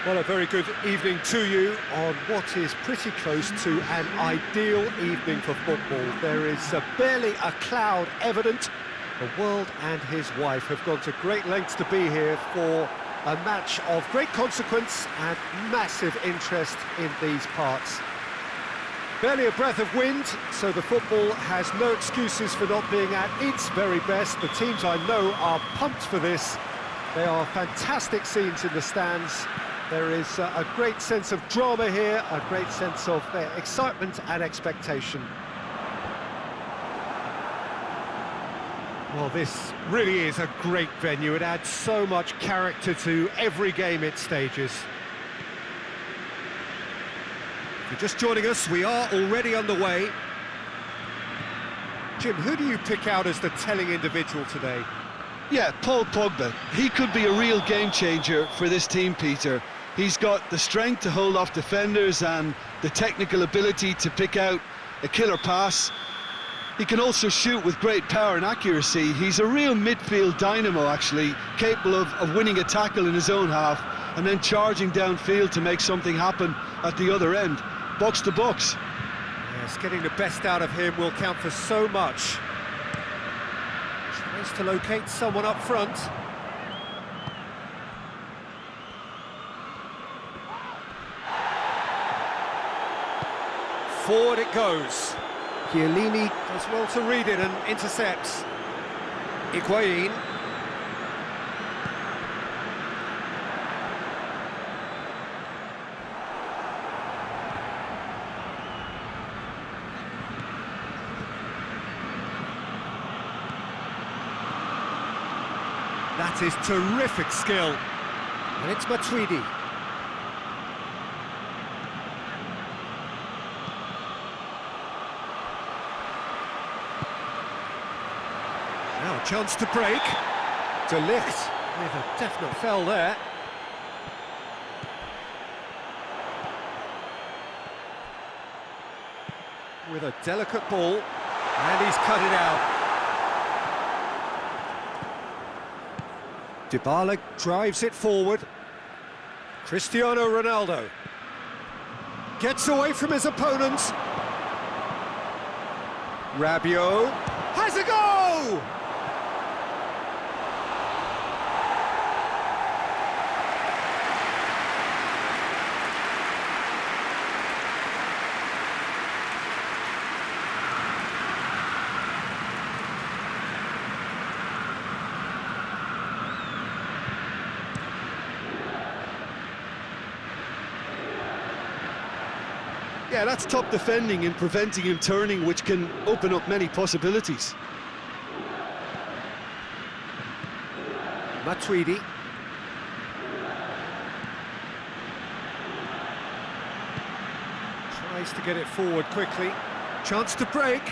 Well, a very good evening to you on what is pretty close to an ideal evening for football. There is barely a cloud evident. The world and his wife have gone to great lengths to be here for a match of great consequence and massive interest in these parts. Barely a breath of wind, so the football has no excuses for not being at its very best. The teams I know are pumped for this. They are fantastic scenes in the stands. There is a great sense of drama here, a great sense of excitement and expectation. Well, this really is a great venue. It adds so much character to every game it stages. If you're just joining us, we are already underway. Jim, who do you pick out as the telling individual today? Yeah, Paul Pogba. He could be a real game changer for this team, Peter. He's got the strength to hold off defenders and the technical ability to pick out a killer pass. He can also shoot with great power and accuracy. He's a real midfield dynamo, actually, capable of winning a tackle in his own half and then charging downfield to make something happen at the other end. Box to box. Yes, getting the best out of him will count for so much. Tries to locate someone up front. Forward it goes. Chiellini does well to read it and intercepts. Higuain. That is terrific skill. And it's Matuidi. Now a chance to break. De Ligt with a definite foul there. With a delicate ball, and he's cut it out. Dybala drives it forward. Cristiano Ronaldo gets away from his opponent. Rabiot has a go! Yeah, that's top defending and preventing him turning, which can open up many possibilities. Matuidi. Tries to get it forward quickly. Chance to break.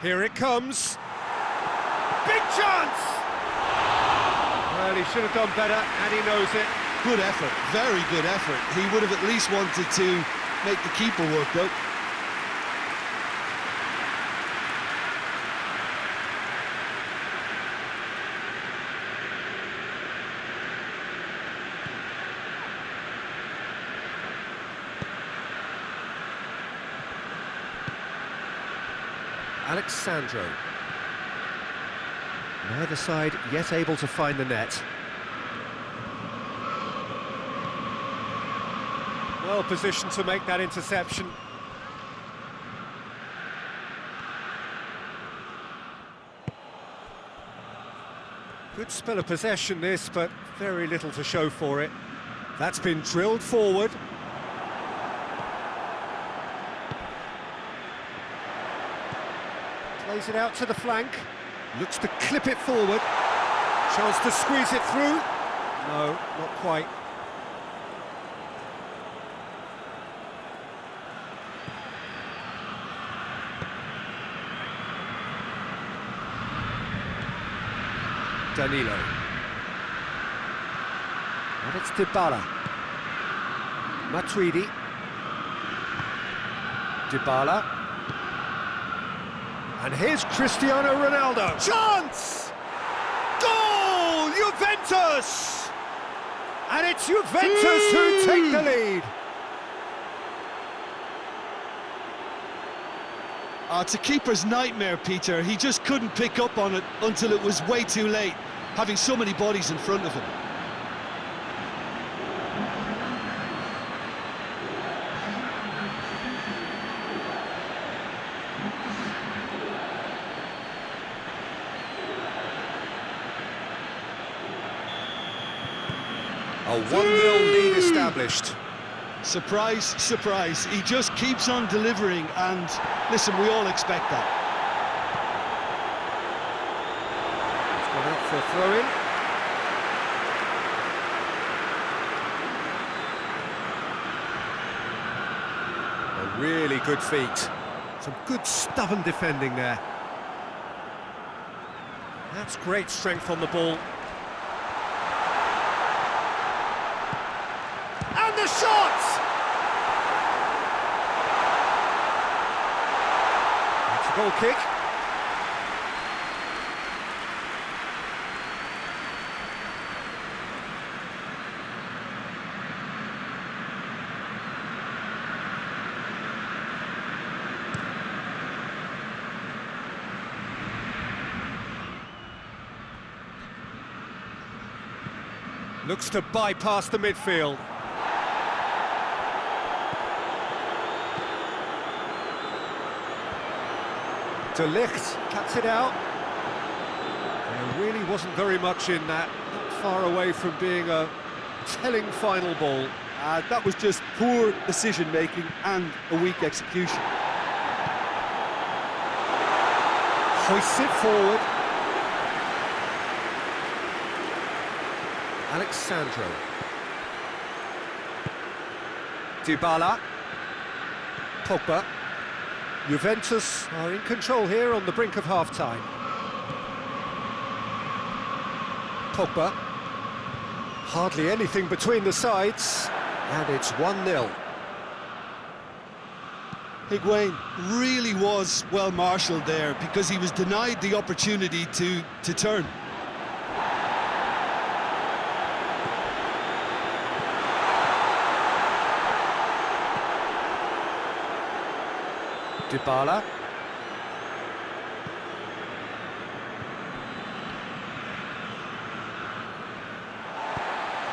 Here it comes. Big chance! Well, he should have done better, and he knows it. Good effort, very good effort. He would have at least wanted to make the keeper work, though. Alexandro. Neither side yet able to find the net. Well positioned to make that interception. Good spell of possession this, but very little to show for it. That's been drilled forward. Plays it out to the flank. Looks to clip it forward. Chance to squeeze it through. No, not quite. Danilo. And it's Dybala. Matuidi. Dybala. And here's Cristiano Ronaldo. Chance! Goal! Juventus! And it's Juventus who take the lead. Oh, it's a keeper's nightmare, Peter. He just couldn't pick up on it until it was way too late, having so many bodies in front of him. A 1-0 lead established. Surprise, surprise. He just keeps on delivering, and listen, we all expect that. He's gone out for a throw-in. A really good feet. Some good stubborn defending there. That's great strength on the ball. And the shot! That's a goal kick. Looks to bypass the midfield. De Ligt cuts it out. There really wasn't very much in that, not far away from being a telling final ball. That was just poor decision-making and a weak execution. Hoists it forward. Alexandro. Dybala. Pogba. Juventus are in control here on the brink of half-time. Pogba. Hardly anything between the sides, and it's 1-0. Higuain really was well marshalled there because he was denied the opportunity to turn. Dybala.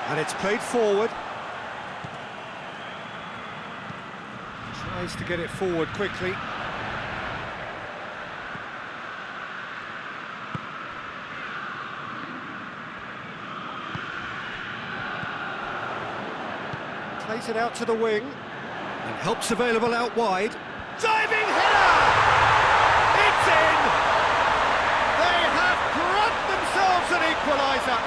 And it's played forward. Tries to get it forward quickly. Plays it out to the wing. And help's available out wide. Diving header! It's in! They have grabbed themselves an equaliser.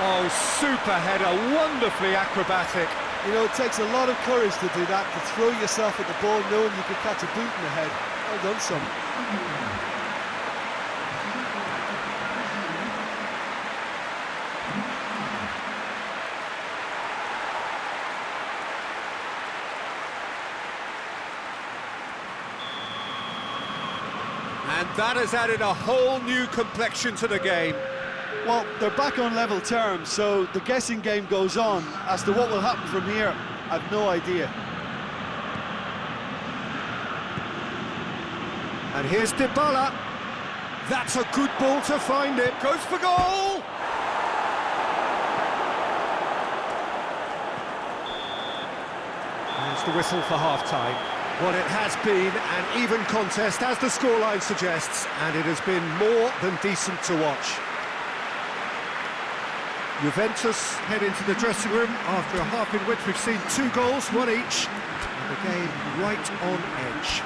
Oh, super header, wonderfully acrobatic. You know, it takes a lot of courage to do that, to throw yourself at the ball knowing you could catch a boot in the head. Well done, son. And that has added a whole new complexion to the game. Well, they're back on level terms, so the guessing game goes on. As to what will happen from here, I've no idea. And here's Dybala. That's a good ball to find it. Goes for goal! There's the whistle for half-time. Well, it has been an even contest, as the scoreline suggests, and it has been more than decent to watch. Juventus head into the dressing room after a half in which we've seen 2 goals, one each, and the game right on edge.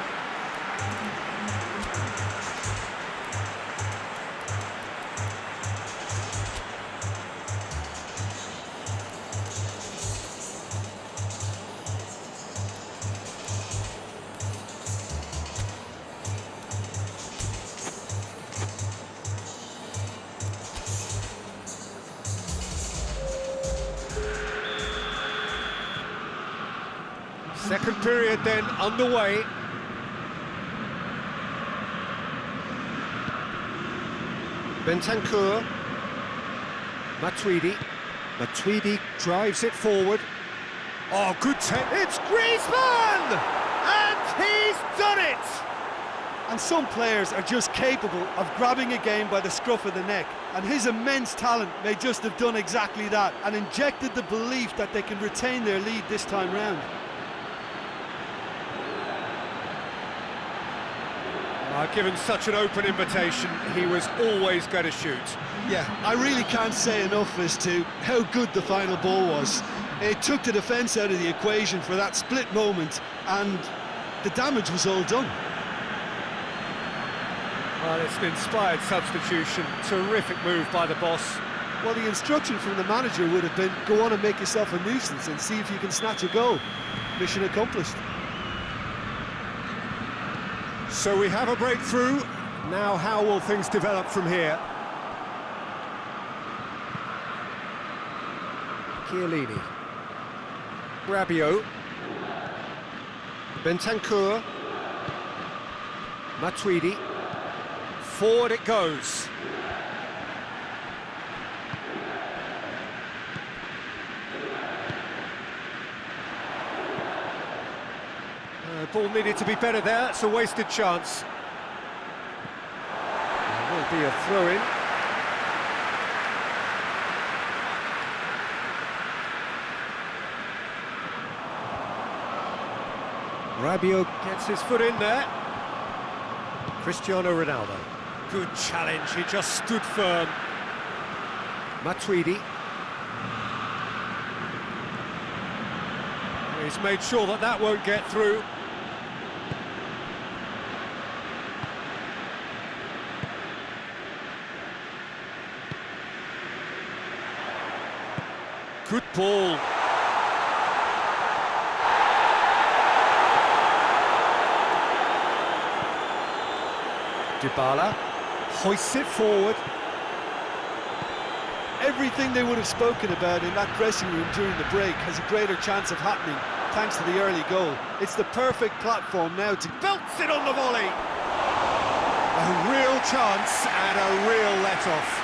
Second period then underway. Bentancur. Matuidi. Matuidi drives it forward. Oh, good take. It's Griezmann! And he's done it! And some players are just capable of grabbing a game by the scruff of the neck, and his immense talent may just have done exactly that and injected the belief that they can retain their lead this time round. Given such an open invitation, he was always going to shoot. Yeah, I really can't say enough as to how good the final ball was. It took the defence out of the equation for that split moment, and the damage was all done. Well, it's an inspired substitution. Terrific move by the boss. Well, the instruction from the manager would have been, go on and make yourself a nuisance and see if you can snatch a goal. Mission accomplished. So we have a breakthrough. Now how will things develop from here? Chiellini. Rabiot. Bentancur. Matuidi. Forward it goes. Ball needed to be better there. It's a wasted chance. There will be a throw-in. Rabiot gets his foot in there. Cristiano Ronaldo. Good challenge, he just stood firm. Matuidi. He's made sure that that won't get through. Good ball. Dybala hoists it forward. Everything they would have spoken about in that dressing room during the break has a greater chance of happening thanks to the early goal. It's the perfect platform now to Belts it on the volley. A real chance and a real let-off.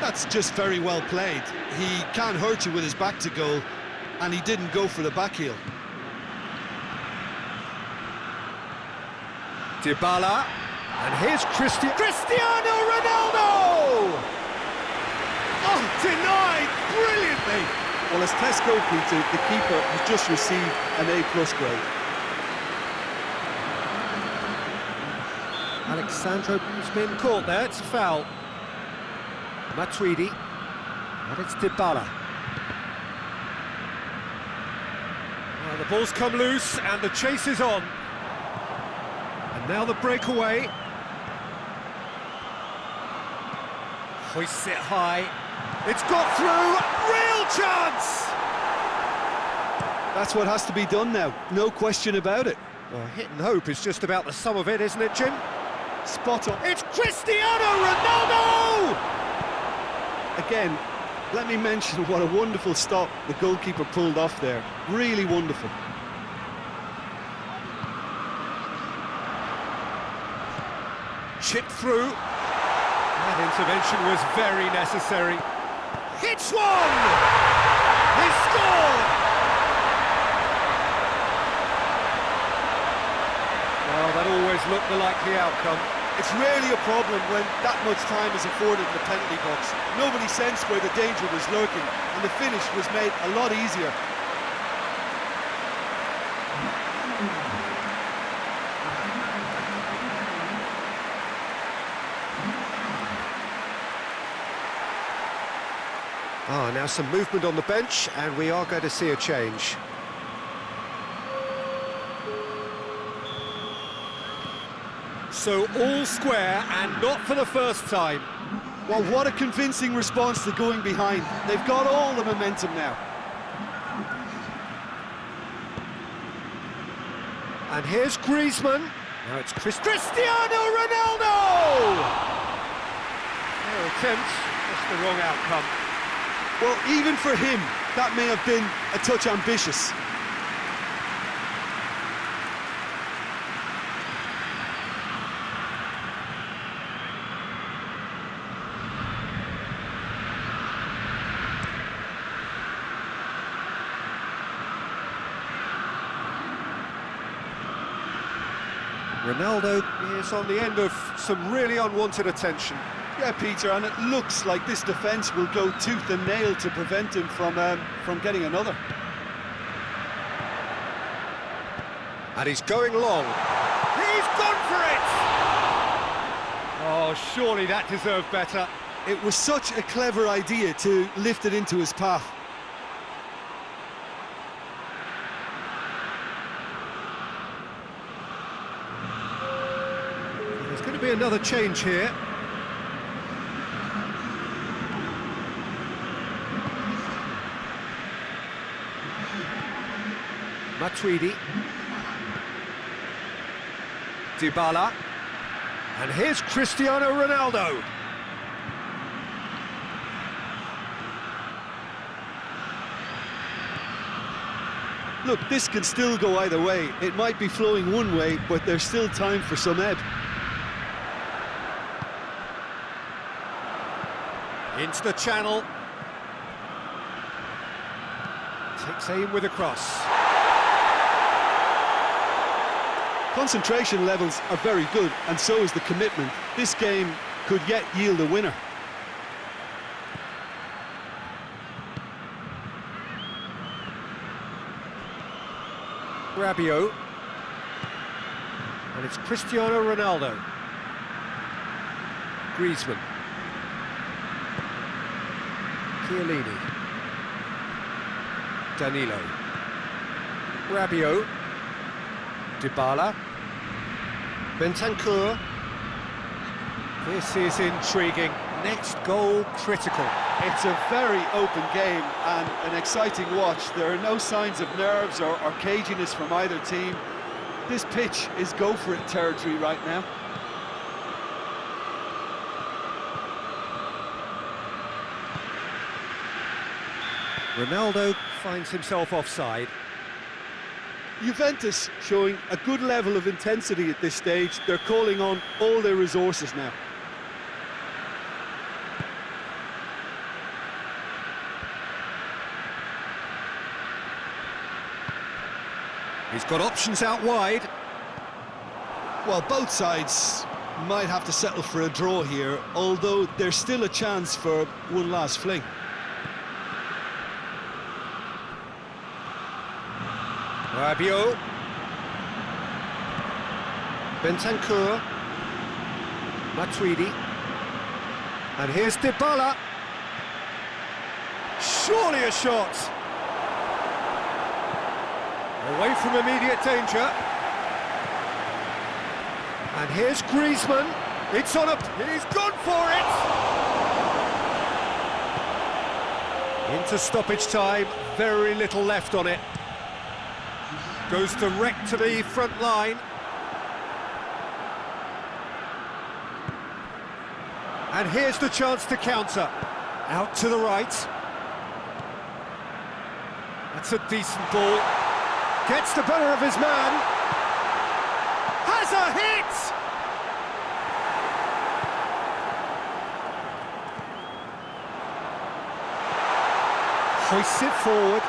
That's just very well played. He can't hurt you with his back to goal, and he didn't go for the back heel. Dybala, and here's Cristiano Ronaldo! Oh, denied brilliantly! Well, as test goalkeeper, the keeper has just received an A+ grade. Alexandro's been caught there, it's a foul. Matuidi, and it's Dybala. Well, the ball's come loose and the chase is on. And now the breakaway. Hoists it high. It's got through, real chance! That's what has to be done now, no question about it. Well, hit and hope is just about the sum of it, isn't it, Jim? Spot on. It's Cristiano Ronaldo! Again, let me mention what a wonderful stop the goalkeeper pulled off there. Really wonderful. Chipped through. That intervention was very necessary. Hits one! He scored! Well, that always looked the likely outcome. It's rarely a problem when that much time is afforded in the penalty box. Nobody sensed where the danger was lurking, and the finish was made a lot easier. Now some movement on the bench, and we are going to see a change. So all square, and not for the first time. Well, what a convincing response to going behind. They've got all the momentum now. And here's Griezmann. Now it's Cristiano Ronaldo! Their attempt, just the wrong outcome. Well, even for him, that may have been a touch ambitious. Ronaldo is on the end of some really unwanted attention. Yeah, Peter, and it looks like this defence will go tooth and nail to prevent him from getting another. And he's going long. He's gone for it! Oh, surely that deserved better. It was such a clever idea to lift it into his path. There's going to be another change here. Matuidi. Dybala. And here's Cristiano Ronaldo. Look, this can still go either way. It might be flowing one way, but there's still time for some ebb. Into the channel. Takes aim with a cross. Concentration levels are very good, and so is the commitment. This game could yet yield a winner. Rabiot. And it's Cristiano Ronaldo. Griezmann. Chiellini. Danilo. Rabiot. Dybala. Bentancur. This is intriguing. Next goal critical. It's a very open game and an exciting watch. There are no signs of nerves or caginess from either team. This pitch is go-for-it territory right now. Ronaldo finds himself offside. Juventus showing a good level of intensity at this stage. They're calling on all their resources now. He's got options out wide. Well, both sides might have to settle for a draw here, although there's still a chance for one last fling. Rabiot. Bentancur. Matuidi. And here's Dybala. Surely a shot. Away from immediate danger. And here's Griezmann. It's on a... He's gone for it! Into stoppage time. Very little left on it. Goes direct to the front line. And here's the chance to counter. Out to the right. That's a decent ball. Gets the better of his man. Has a hit! Hoists it forward.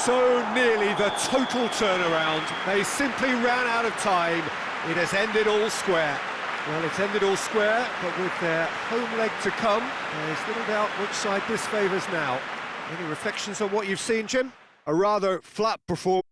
So nearly the total turnaround. They simply ran out of time. It has ended all square. Well, it's ended all square, but with their home leg to come, there's little doubt which side this favours now. Any reflections on what you've seen, Jim? A rather flat performance.